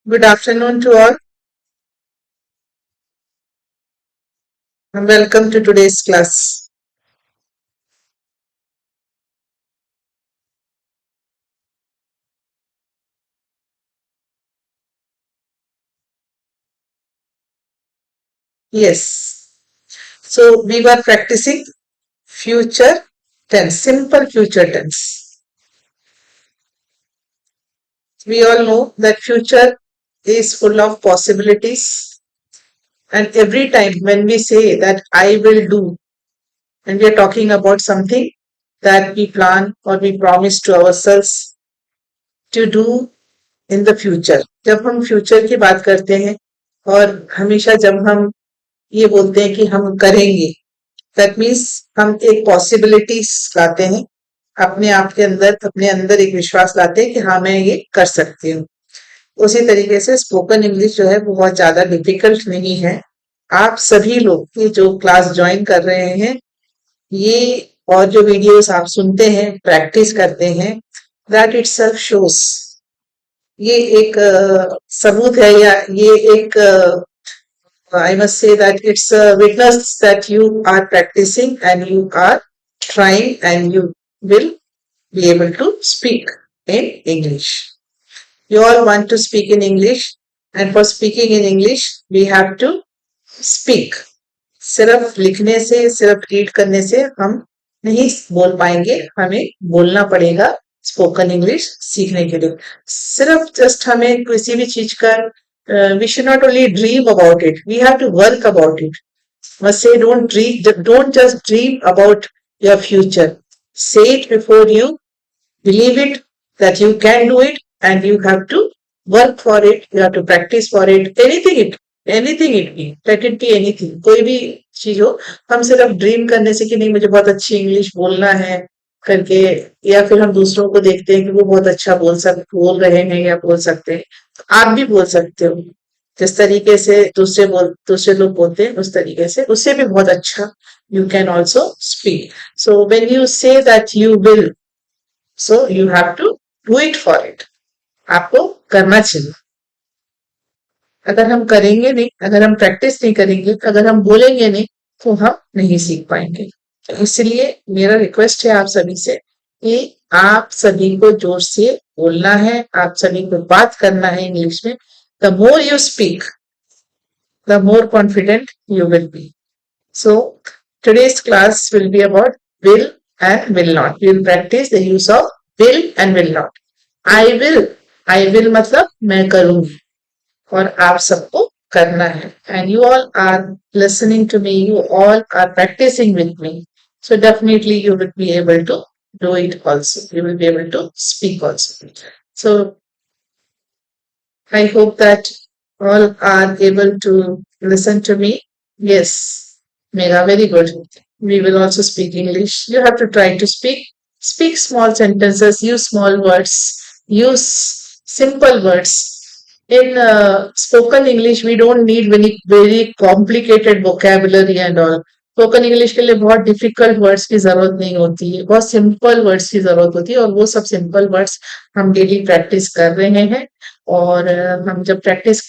Good afternoon to all and welcome to today's class. Yes, so we were practicing future tense, simple future tense. We all know that future is full of possibilities, and every time when we say that I will do, and we are talking about something that we plan or we promise to ourselves to do in the future. जब हम future की बात करते हैं और हमेशा जब हम ये बोलते हैं कि हम करेंगे, दैट मीन्स हम एक पॉसिबिलिटीज लाते हैं अपने अंदर एक विश्वास लाते हैं कि हाँ मैं ये कर सकती हूँ। उसी तरीके से स्पोकन इंग्लिश जो है वो बहुत ज्यादा डिफिकल्ट नहीं है। आप सभी लोग ये जो क्लास ज्वाइन कर रहे हैं, ये और जो वीडियोस आप सुनते हैं, प्रैक्टिस करते हैं, दैट इटसेल्फ शोस, ये एक सबूत है या ये एक I must say that it's a witness that you are practicing and you are trying and you will be able to speak in English. You all want to speak in English, and for speaking in English, we have to speak. सिर्फ लिखने से, सिर्फ read करने से हम नहीं बोल पाएंगे, हमें बोलना पड़ेगा स्पोकन इंग्लिश सीखने के लिए। सिर्फ जस्ट हमें किसी भी चीज का we should not only dream about it, we have to work about it. Must say don't just dream about your future. Say it before you believe it that you can do it, and you have to work for it, you have to practice for it, anything it be, let it be anything, कोई भी चीज हो। हम सिर्फ dream करने से कि नहीं मुझे बहुत अच्छी इंग्लिश बोलना है करके, या फिर हम दूसरों को देखते हैं कि वो बहुत अच्छा बोल रहे हैं या बोल सकते हैं, तो आप भी बोल सकते हो। जिस तरीके से दूसरे लोग बोलते हैं उस तरीके से उससे भी बहुत अच्छा you can also speak. So when you say that you will, so you have to do it for it, आपको करना चाहिए। अगर हम करेंगे नहीं, अगर हम प्रैक्टिस नहीं करेंगे, अगर हम बोलेंगे नहीं, तो हम नहीं सीख पाएंगे। तो इसलिए मेरा रिक्वेस्ट है आप सभी से कि आप सभी को जोर से बोलना है, आप सभी को बात करना है इंग्लिश में। The more you speak, the more confident you will be. So today's class will be about will and will not. We will practice the use of will and will not. I will मतलब मैं करूंगी और आप सबको करना है। And you all are listening to me, you all are practicing with me. So definitely you will be able to do it also. You will be able to speak also. So I hope that all are able to listen to me. Yes, Mega, very good. We will also speak English. You have to try to speak small sentences, use small words, use simple words. In spoken English, we don't need very complicated vocabulary and all. Spoken English के लिए बहुत difficult words की जरूरत नहीं होती है, बहुत simple words की जरूरत होती है, और वो सब सिंपल वर्ड्स हम डेली प्रैक्टिस कर रहे हैं। और हम जब प्रैक्टिस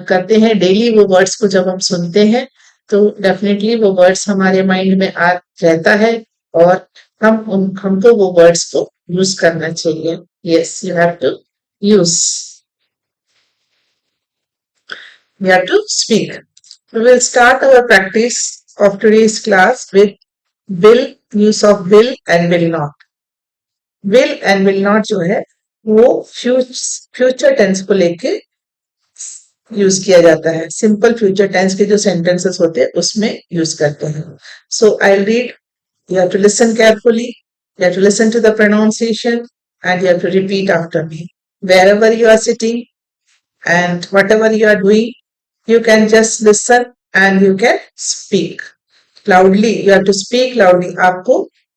करते हैं डेली वो वर्ड्स को जब हम सुनते हैं, तो डेफिनेटली वो वर्ड्स हमारे माइंड में आ रहता है, और हमको वो वर्ड्स को यूज करना चाहिए। Yes, you have to use, we have to speak. We will start our practice of today's class with will, use of will and will not. Will and will not जो है वो future tense को लेके use किया जाता है। Simple future tense के जो सेंटेंसेस होते हैं उसमें यूज करते हैं। So I read, you have to listen carefully, you have to listen to the pronunciation and you have to repeat after me. Wherever you are sitting and whatever you are doing, you can just listen and you can speak loudly. You have to speak loudly. आपको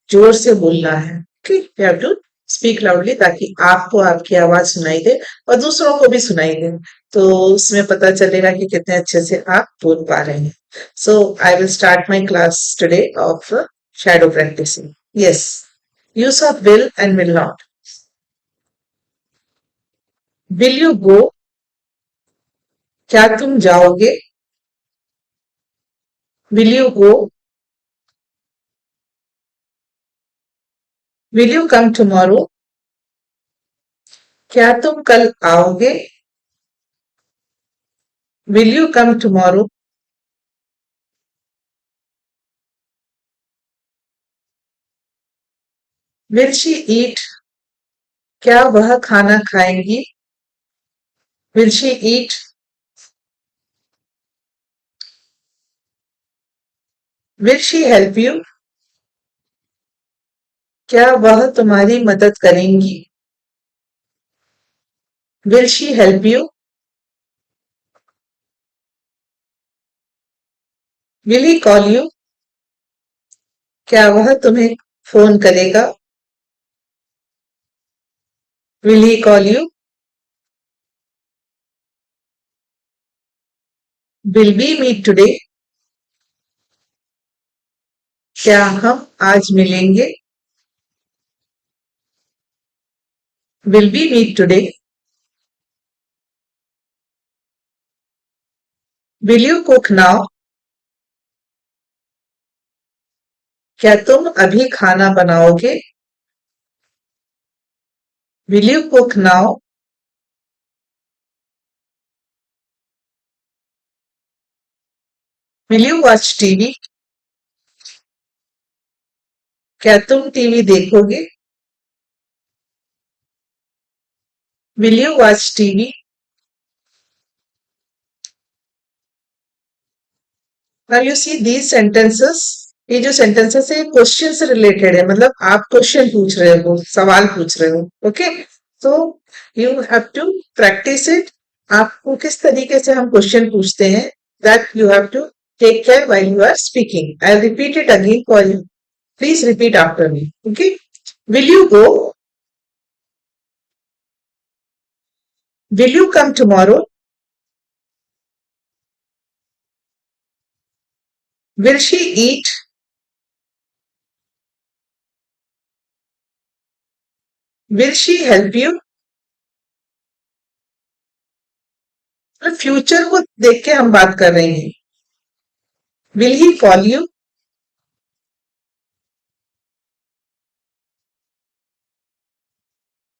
जोर से बोलना है। Okay? You have to speak loudly ताकि आपको आपकी आवाज सुनाई दे और दूसरों को भी सुनाई दे, तो उसमें पता चलेगा कि कितने अच्छे से आप बोल पा रहे हैं। So I will start my class today of shadow practicing. Yes, use of will and will not. Will you go? क्या तुम जाओगे? Will you go? Will you come tomorrow? क्या तुम कल आओगे? Will you come tomorrow? Will she eat? क्या वह खाना खाएंगी? Will she eat? Will she help you? क्या वह तुम्हारी मदद करेंगी? Will she help you? Will he call you? क्या वह तुम्हें फोन करेगा? Will he call you? Will be meet today? क्या हम आज मिलेंगे? Will be meet today? Will you cook now? क्या तुम अभी खाना बनाओगे? Will you cook now? Will you watch TV? क्या तुम टीवी देखोगे? Will you watch TV? Now you see these sentences, ये जो सेंटेंसेस है क्वेश्चन से रिलेटेड है, मतलब आप क्वेश्चन पूछ रहे हो, सवाल पूछ रहे हो। ओके, तो you have to practice it. आपको किस तरीके से हम क्वेश्चन पूछते हैं, that you have to take care while you are speaking. I repeat it again for you, please repeat after me. Okay, will you go? Will you come tomorrow? Will she eat? Will she help you? Future को देख के हम बात कर रहे हैं। Will he call you?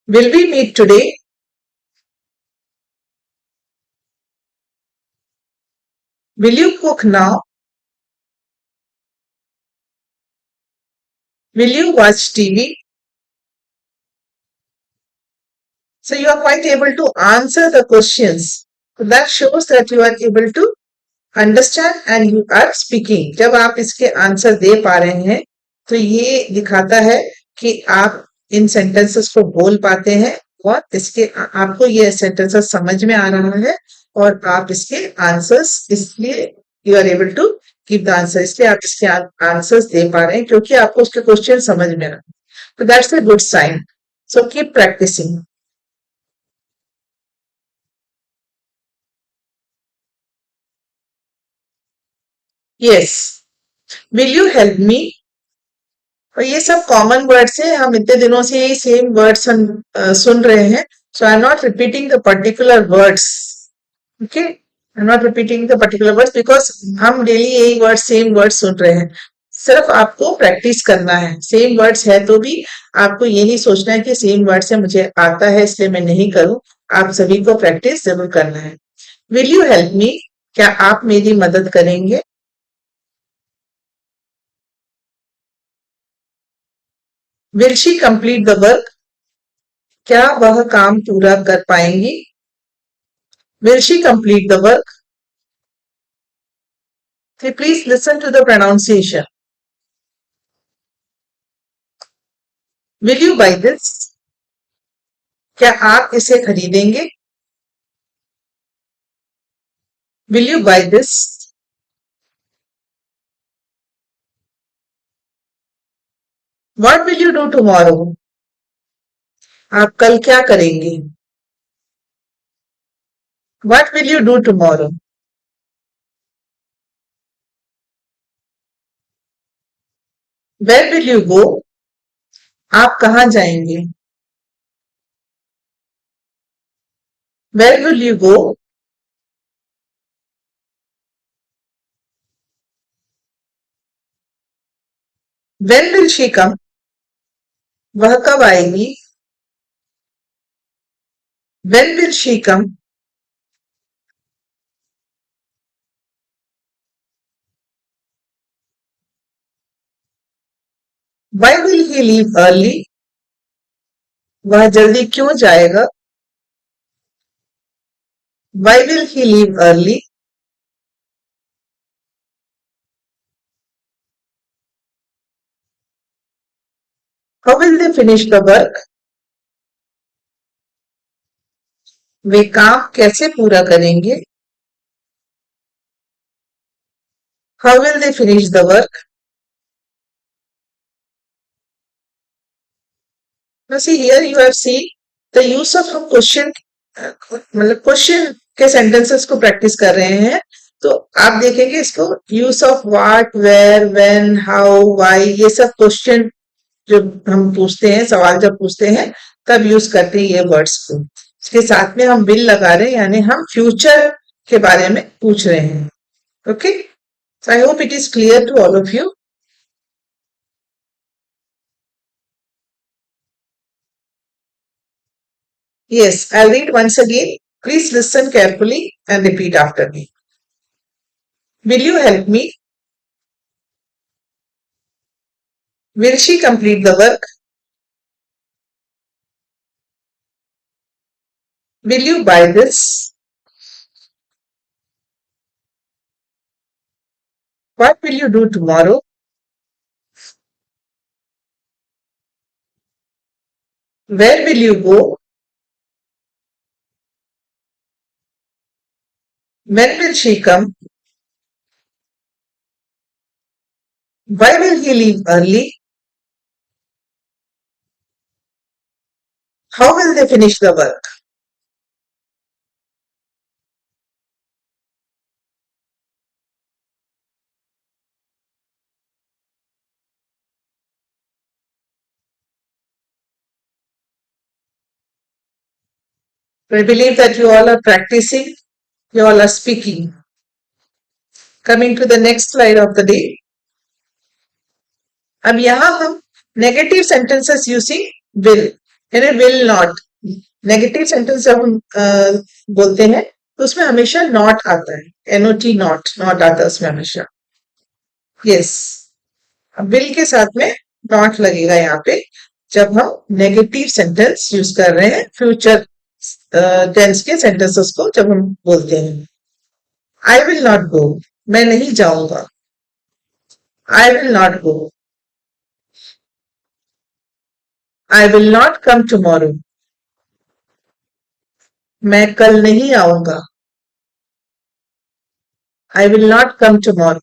Will we meet today? Will you cook now? Will you watch TV? So you are quite able to answer the questions. So that shows that you are able to understand and you are speaking. जब आप इसके answer दे पा रहे हैं तो ये दिखाता है कि आप इन सेंटेंसेस को बोल पाते हैं और इसके आपको ये सेंटेंसेस समझ में आ रहा है और आप इसके आंसर्स, इसलिए you are able to give the answer, इसलिए आप इसके आंसर्स दे पा रहे हैं क्योंकि आपको उसके क्वेश्चन समझ में आ रहा है। So that's a good sign. So keep practicing. Yes. Will you help me? और ये सब कॉमन वर्ड्स है, हम इतने दिनों से यही सेम वर्ड्स हम सुन रहे हैं। So I am not repeating the particular words. Okay, I am not repeating the particular words because हम डेली यही वर्ड सेम वर्ड सुन रहे हैं। सिर्फ आपको प्रैक्टिस करना है। सेम वर्ड्स है तो भी आपको यही सोचना है कि सेम वर्ड्स है, मुझे आता है इसलिए मैं नहीं करूं। आप सभी को प्रैक्टिस जरूर करना है। Will you help me? क्या आप मेरी मदद करेंगे? Will she complete the work? क्या वह काम पूरा कर पाएंगी? Will she complete the work? Please listen to the pronunciation. Will you buy this? क्या आप इसे खरीदेंगे? Will you buy this? What will you do tomorrow? आप कल क्या करेंगे? What will you do tomorrow? Where will you go? आप कहाँ जाएंगे? Where will you go? When will she come? वह कब आएगी? When will she come? Why will he leave early? वह जल्दी क्यों जाएगा? Why will he leave early? How will they finish the work? वे काम कैसे पूरा करेंगे? How will they finish the work? Now see here you have seen the use of हम question मतलब क्वेश्चन के सेंटेंसेस को प्रैक्टिस कर रहे हैं तो आप देखेंगे इसको use of what where when how why ये सब क्वेश्चन जो हम पूछते हैं सवाल जब पूछते हैं तब यूज करते हैं ये वर्ड्स को इसके साथ में हम विल लगा रहे हैं यानी हम फ्यूचर के बारे में पूछ रहे हैं okay so I hope it is clear to all of you Yes, I'll read once again. Please listen carefully and repeat after me. Will you help me? Will she complete the work? Will you buy this? What will you do tomorrow? Where will you go? When will she come? Why will he leave early? How will they finish the work? I believe that you all are practicing, you all are speaking. Coming to the next slide of the day. अब यहाँ हम negative sentences using will यानी will not negative sentence जब हम बोलते हैं तो उसमें हमेशा नॉट आता है एनओटी नॉट नॉट आता है उसमें हमेशा यस विल के साथ में नॉट लगेगा यहाँ पे जब हम नेगेटिव सेंटेंस यूज कर रहे हैं फ्यूचर टेंस के सेंटेंसेस को जब हम बोलते हैं आई विल नॉट गो मैं नहीं जाऊंगा I will not go I will not come tomorrow मैं कल नहीं आऊंगा I will not come tomorrow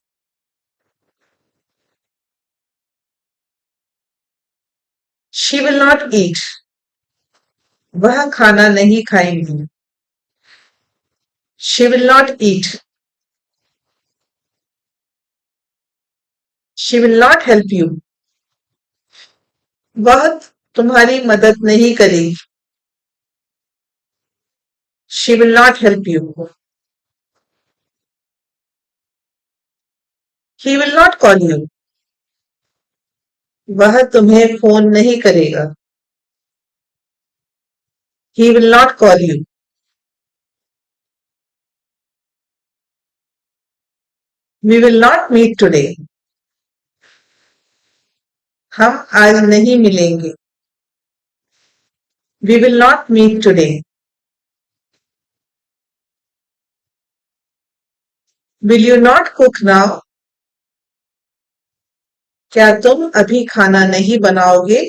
she will not eat वह खाना नहीं खाएंगी she will not eat she will not help you वह तुम्हारी मदद नहीं करेगी she will not help you he will not call you वह तुम्हें फोन नहीं करेगा he will not call you we will not meet today हम आज नहीं मिलेंगे we will not meet today will you not cook now क्या तुम अभी खाना नहीं बनाओगे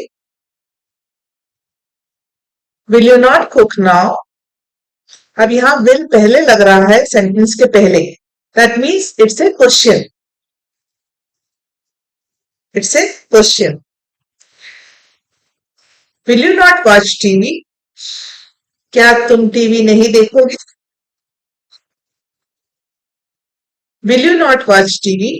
will you not cook now अब यहां विल पहले लग रहा है सेंटेंस के पहले that means it's a question it's a question will you not watch TV क्या तुम टीवी नहीं देखोगे will you not watch TV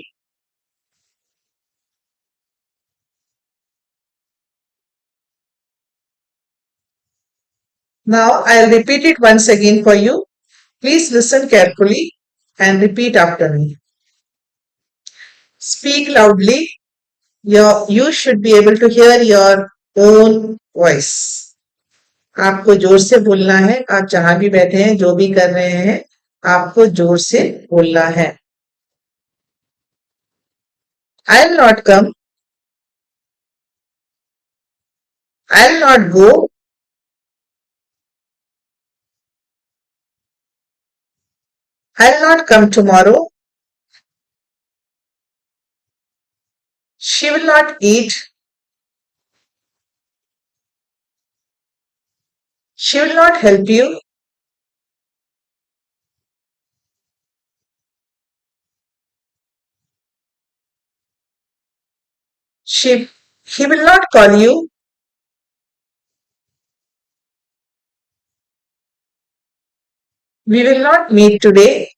Now I'll repeat it once again for you. Please listen carefully and repeat after me. Speak loudly. You should be able to hear your own voice. आपको जोर से बोलना है, आप जहां भी बैठे हैं, जो भी कर रहे हैं, आपको जोर से बोलना है. I'll not come, I'll not go, I'll not come tomorrow, she will not eat, she will not help you, she he will not call you, we will not meet today,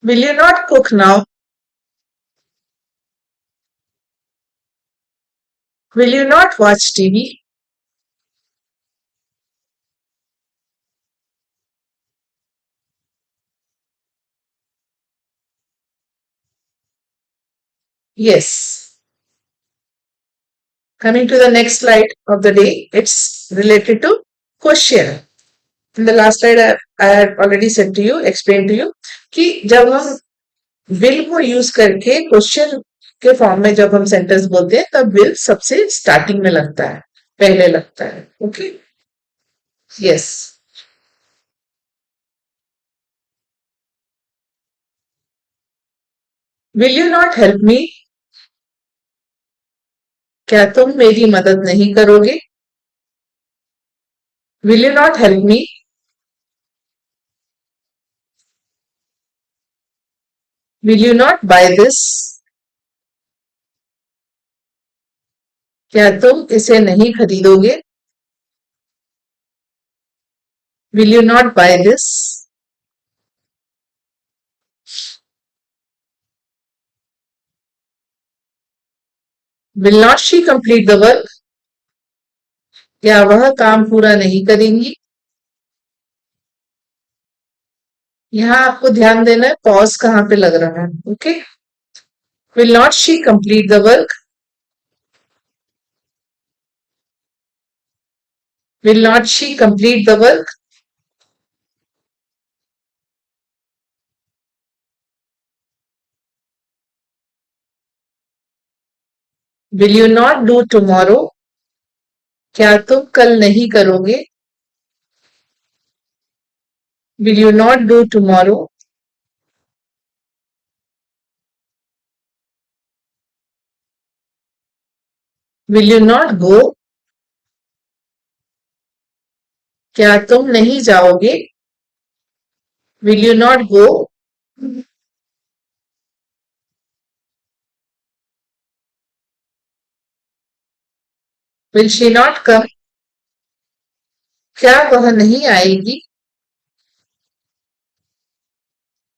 will you not cook now, will you not watch TV? Yes. Coming to the next slide of the day, it's related to question. In the last slide, I had already said to you, explained to you कि जब हम will को use करके question के form में जब हम sentence बोलते हैं तब will सबसे स्टार्टिंग में लगता है, पहले लगता है. Okay. Yes. Will you not help me? क्या तुम मेरी मदद नहीं करोगे? Will you not help me? Will you not buy this? क्या तुम इसे नहीं खरीदोगे? Will you not buy this? Will not she complete the work? क्या वह काम पूरा नहीं करेंगी? यहाँ आपको ध्यान देना है पॉज कहाँ पे लग रहा है. Okay. Will not she complete the work? Will not she complete the work? Will you not do tomorrow? क्या तुम कल नहीं करोगे? Will you not do tomorrow? Will you not go? क्या तुम नहीं जाओगे? Will you not go? Will she not come? क्या वह नहीं आएगी?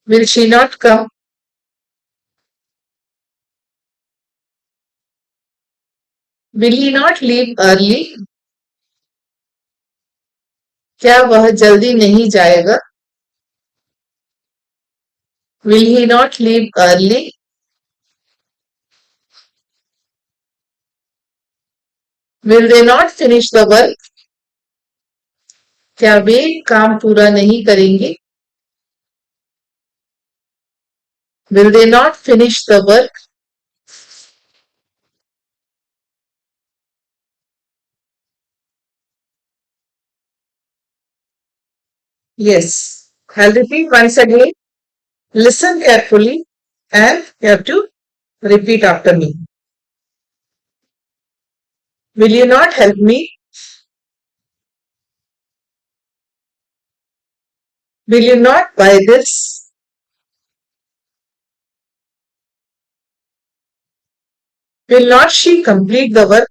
Will she not come? Will he not leave early? क्या वह जल्दी नहीं जाएगा? Will he not leave early? Will they not finish the work? क्या वे काम पूरा नहीं करेंगे? Will they not finish the work? Yes. I'll repeat once again. Listen carefully and you have to repeat after me. Will you not help me? Will you not buy this? Will not she complete the work?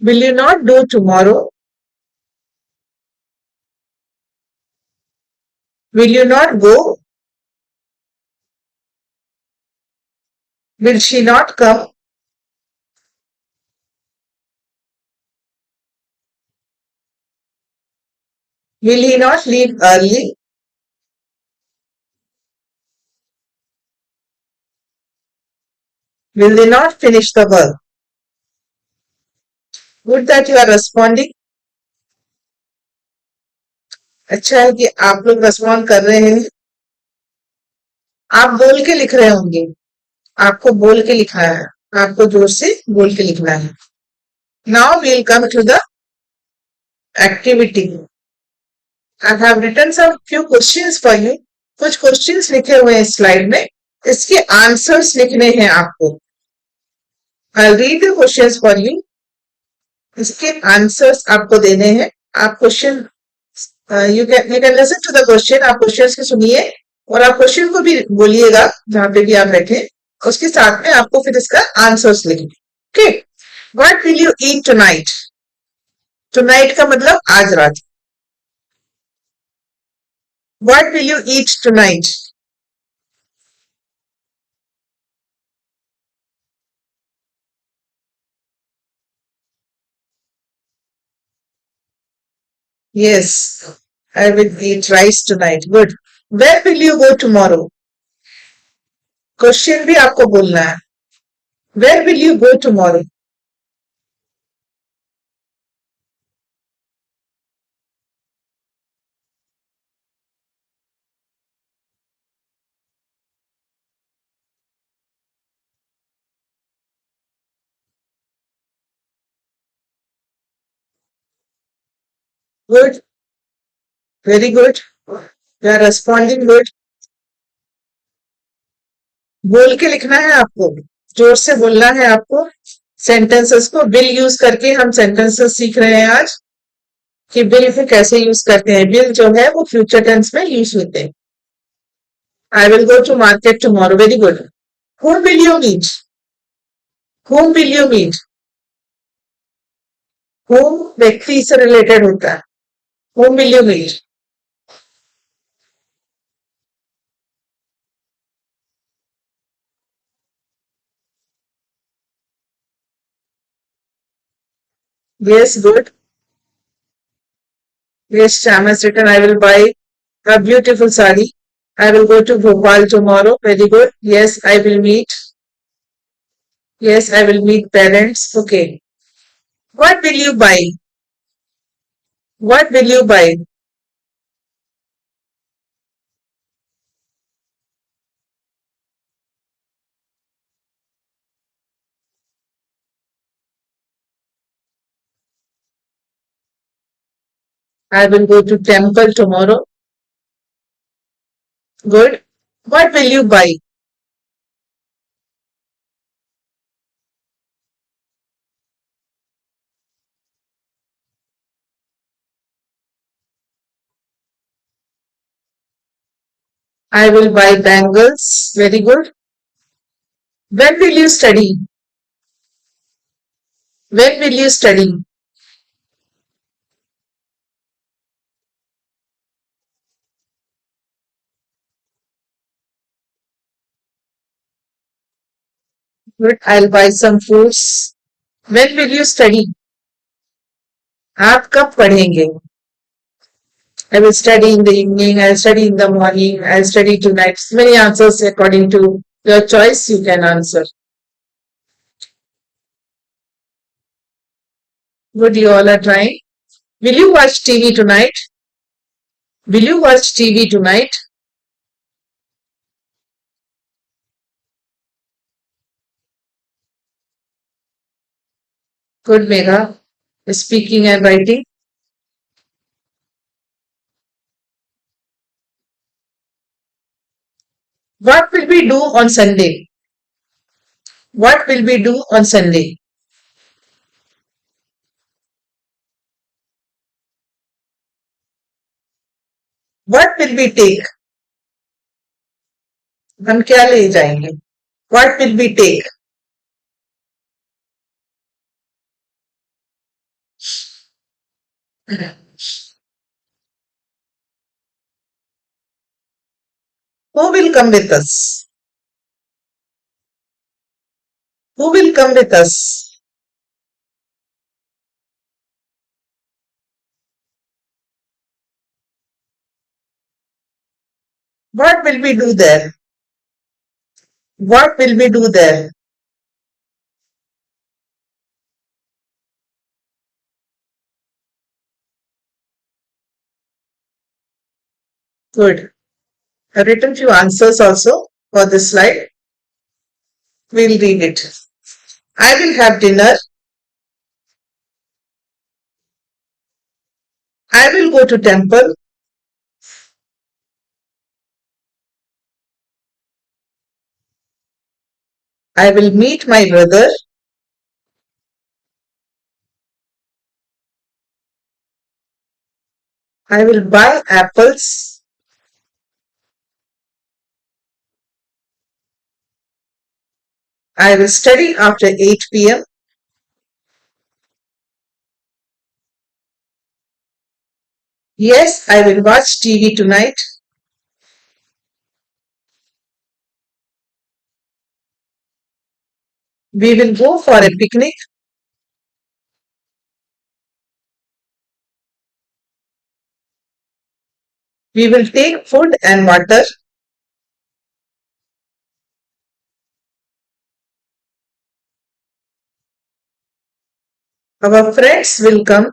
Will you not do tomorrow? Will you not go? Will she not come? Will he not leave early? Will they not finish the work? Good that you are responding. अच्छा है कि आप लोग respond कर रहे हैं. आप बोल के लिख रहे होंगे. आपको बोल के लिखना है. आपको जोर से बोल के लिखना है. Now we'll come to the activity. I have written some few questions for you. कुछ क्वेश्चंस लिखे हुए हैं स्लाइड में. इसके आंसर्स लिखने हैं आपको. I read the questions for you. इसके आंसर्स आपको देने हैं. आप question you can listen to the question. आप क्वेश्चन को सुनिए और आप क्वेश्चन को भी बोलिएगा जहां पे भी आप बैठे. उसके साथ में आपको फिर इसका आंसर्स लिखिए. Okay. What will you eat tonight? Tonight का मतलब आज रात. What will you eat tonight? Yes, I will eat rice tonight. Good. Where will you go tomorrow? Question भी आपको बोलना है. Where will you go tomorrow? Good. Very good. You are responding good. बोल के लिखना है आपको. जोर से बोलना है आपको. सेंटेंसेस को विल यूज करके हम सेंटेंसेस सीख रहे हैं आज कि विल को कैसे यूज करते हैं. विल जो है वो फ्यूचर टेंस में यूज होते हैं. I will go to market tomorrow. Very good. whom will you meet? whom will you meet? whom व्यक्ति से रिलेटेड होता है. whom will you meet? Yes, good. Yes, Sham has written, I will buy a beautiful sari. I will go to Bhopal tomorrow. Very good. Yes, I will meet. Yes, I will meet parents. Okay. What will you buy? What will you buy? I will go to temple tomorrow. Good. What will you buy? I will buy bangles. Very good. When will you study? When will you study? Good. I'll buy some fruits. When will you study? आप कब पढ़ेंगे? I will study in the evening. I'll study in the morning. I'll study tonight. Many answers according to your choice you can answer. Good, you all are trying. Will you watch TV tonight? Will you watch TV tonight? Good, Megha. Speaking and writing. What will we do on Sunday? What will we do on Sunday? What will we take? हम क्या ले जाएंगे? What will we take? Who will come with us? Who will come with us? What will we do there? What will we do there? Good. I've written few answers also for this slide. We'll read it. I will have dinner. I will go to temple. I will meet my brother. I will buy apples. I will study after 8 p.m. Yes, I will watch TV tonight. We will go for a picnic. We will take food and water. Our friends will come.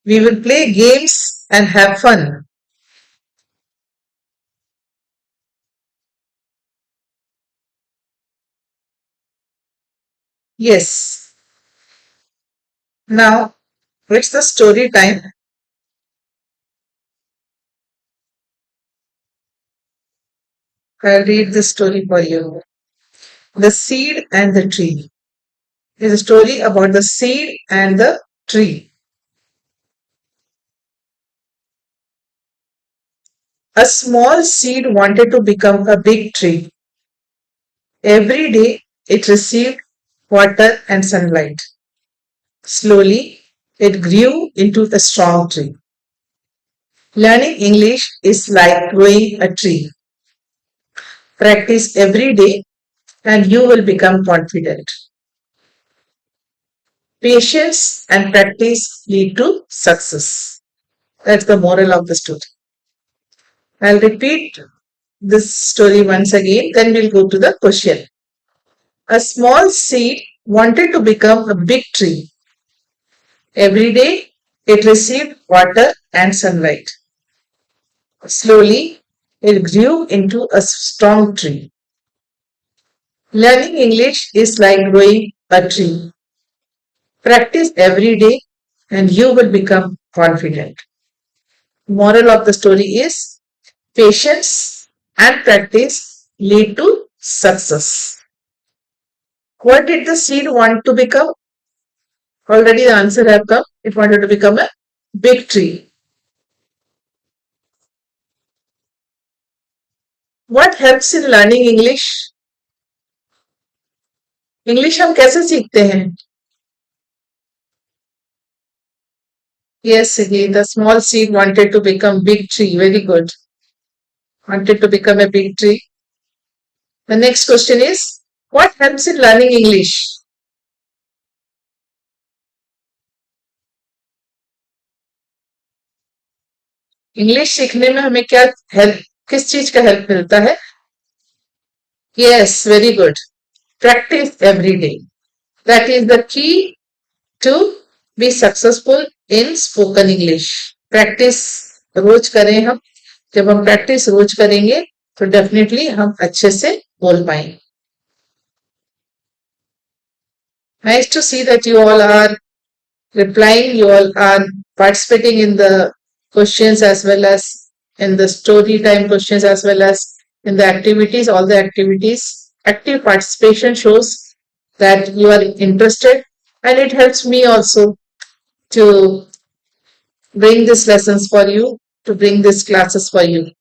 We will play games and have fun. Yes. Now it's the story time. I'll read the story for you. The seed and the tree. It's a story about the seed and the tree. A small seed wanted to become a big tree. Every day it received water and sunlight. Slowly it grew into a strong tree. Learning English is like growing a tree. Practice every day and you will become confident. Patience and practice lead to success. That's the moral of the story. I'll repeat this story once again, then we'll go to the question. A small seed wanted to become a big tree. Every day it received water and sunlight. Slowly it grew into a strong tree. Learning English is like growing a tree. Practice every day and you will become confident. Moral of the story is patience and practice lead to success. What did the seed want to become? Already the answer have come. It wanted to become a big tree. What helps in learning English? English हम कैसे सीखते हैं? Yes, again, the small seed wanted to become big tree. Very good. Wanted to become a big tree. The next question is, what helps in learning English? English सीखने में हमें क्या help, किस चीज का हेल्प मिलता है? Yes, very good. Practice every day. That is the key to be successful in spoken English. Practice रोज करें हम. जब हम प्रैक्टिस रोज करेंगे तो डेफिनेटली हम अच्छे से बोल पाएंगे. Nice to see that you all are replying, you all are participating in the questions as well as in the story time questions as well as in the activities, all the activities. Active participation shows that you are interested and it helps me also to bring these lessons for you, to bring these classes for you.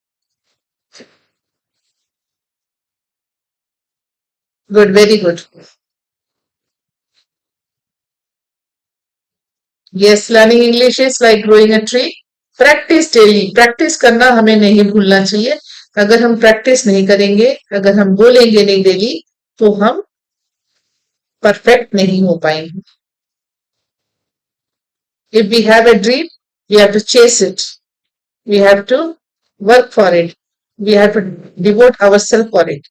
Good, very good. Yes, learning English is like growing a tree. Practice daily, practice करना हमें नहीं भूलना चाहिए. अगर हम practice नहीं करेंगे, अगर हम बोलेंगे नहीं डेली, तो हम परफेक्ट नहीं हो पाएंगे. If we have a dream, we have to chase it. We have to work for it. We have to devote ourselves for it.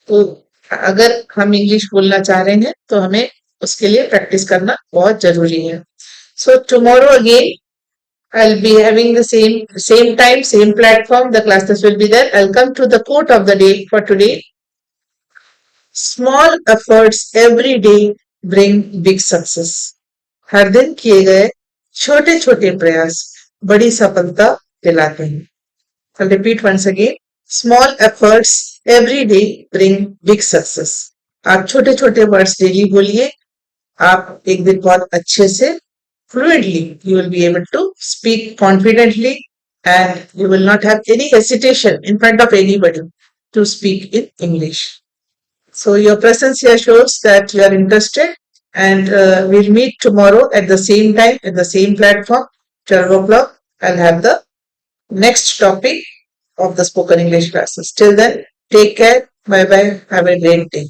तो अगर हम इंग्लिश बोलना चाह रहे हैं तो हमें उसके लिए प्रैक्टिस करना बहुत जरूरी है. So tomorrow again I'll be having the same time, same platform. The classes will be there. I'll come to the quote of the day for today. Small efforts every day bring big success. हर दिन किए गए छोटे छोटे प्रयास बड़ी सफलता दिलाते हैं. I'll repeat once again. Small efforts every day bring big success. आप छोटे छोटे वर्ड्स डेली बोलिए. आप एक दिन बहुत अच्छे से fluently you will be able to speak confidently and you will not have any hesitation in front of anybody to speak in English. So your presence here shows that you are interested, and we'll meet tomorrow at the same time, at the same platform, 12 o'clock. I'll have the next topic of the spoken English classes. Till then, take care. Bye bye. Have a great day.